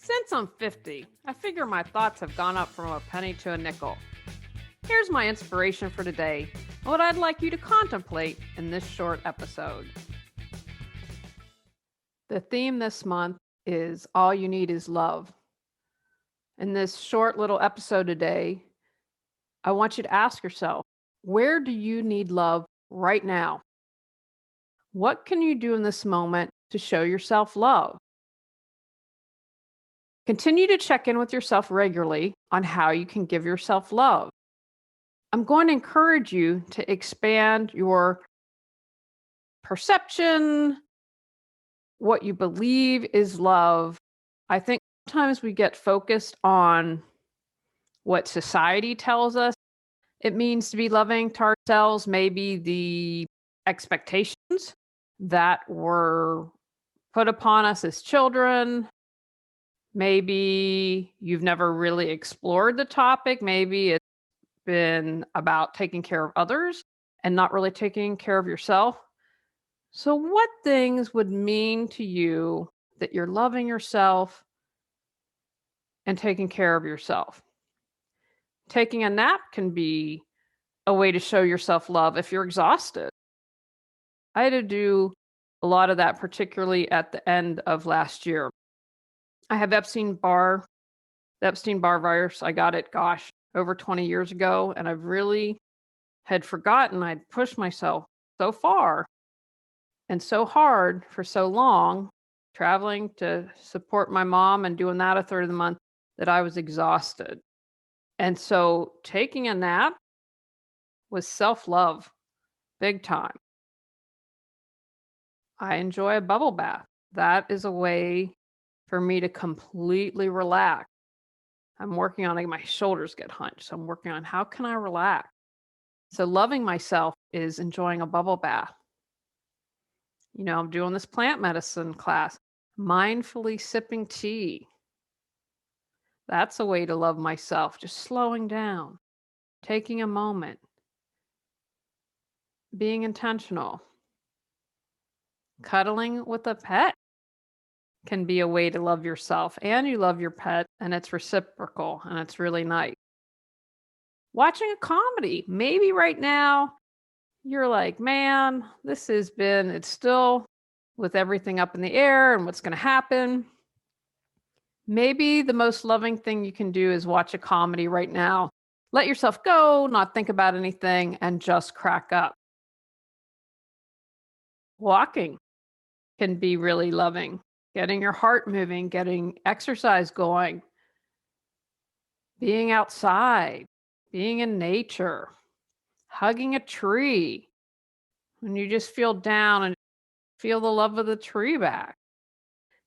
Since I'm 50, I figure my thoughts have gone up from a penny to a nickel. Here's my inspiration for today, and what I'd like you to contemplate in this short episode. The theme this month is All You Need Is Love. In this short little episode today, I want you to ask yourself, where do you need love right now? What can you do in this moment to show yourself love? Continue to check in with yourself regularly on how you can give yourself love. I'm going to encourage you to expand your perception, what you believe is love. I think sometimes we get focused on what society tells us it means to be loving to ourselves, maybe the expectations that were put upon us as children. Maybe you've never really explored the topic. Maybe it's been about taking care of others and not really taking care of yourself. So, what things would mean to you that you're loving yourself and taking care of yourself? Taking a nap can be a way to show yourself love if you're exhausted. I had to do a lot of that, particularly at the end of last year. I have the Epstein-Barr virus. I got it, over 20 years ago, and I've really had forgotten I'd pushed myself so far and so hard for so long, traveling to support my mom and doing that a third of the month, that I was exhausted. And so taking a nap was self-love, big time. I enjoy a bubble bath. That is a way for me to completely relax. I'm working on my shoulders get hunched. So I'm working on how can I relax? So loving myself is enjoying a bubble bath. I'm doing this plant medicine class, mindfully sipping tea. That's a way to love myself, just slowing down, taking a moment, being intentional. Cuddling with a pet can be a way to love yourself, and you love your pet, and it's reciprocal, and it's really nice. Watching a comedy. Maybe right now you're like, man, it's still with everything up in the air and what's going to happen. Maybe the most loving thing you can do is watch a comedy right now. Let yourself go, not think about anything, and just crack up. Walking can be really loving. Getting your heart moving, getting exercise going, being outside, being in nature, hugging a tree. When you just feel down and feel the love of the tree back.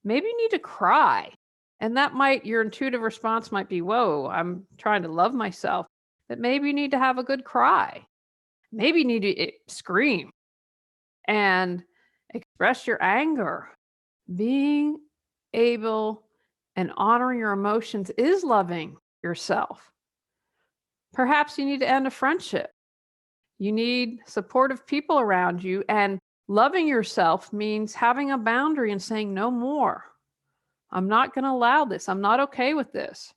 Maybe you need to cry. And your intuitive response might be, whoa, I'm trying to love myself. But maybe you need to have a good cry. Maybe you need to scream and express your anger. Being able and honoring your emotions is loving yourself. Perhaps you need to end a friendship. You need supportive people around you, and loving yourself means having a boundary and saying no more. I'm not going to allow this. I'm not okay with this.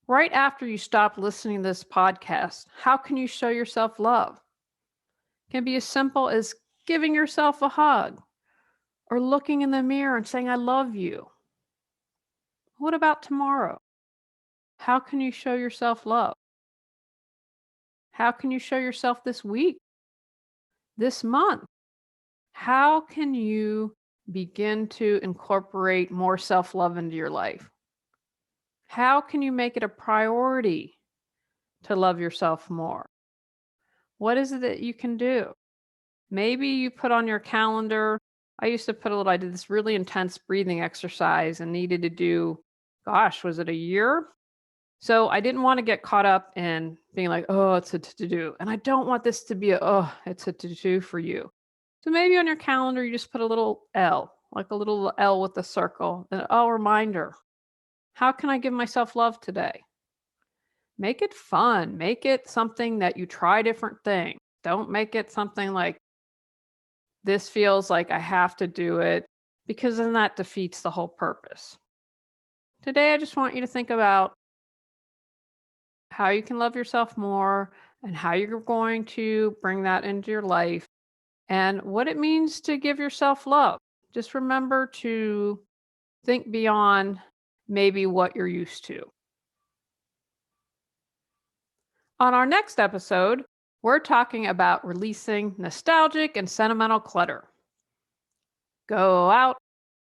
Right after you stop listening to this podcast, how can you show yourself love? It can be as simple as giving yourself a hug or looking in the mirror and saying, I love you. What about tomorrow? How can you show yourself love? How can you show yourself this week, this month? How can you begin to incorporate more self-love into your life? How can you make it a priority to love yourself more? What is it that you can do? Maybe you put on your calendar. I did this really intense breathing exercise and needed to do, was it a year? So I didn't want to get caught up in being like, oh, it's a to-do. And I don't want this to be it's a to-do for you. So maybe on your calendar, you just put a little L, like a little L with a circle, and reminder. How can I give myself love today? Make it fun. Make it something that you try different things. Don't make it something like, this feels like I have to do it. because then that defeats the whole purpose. Today, I just want you to think about how you can love yourself more and how you're going to bring that into your life and what it means to give yourself love. Just remember to think beyond maybe what you're used to. On our next episode, we're talking about releasing nostalgic and sentimental clutter. Go out,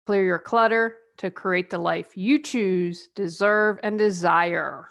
clear your clutter to create the life you choose, deserve, and desire.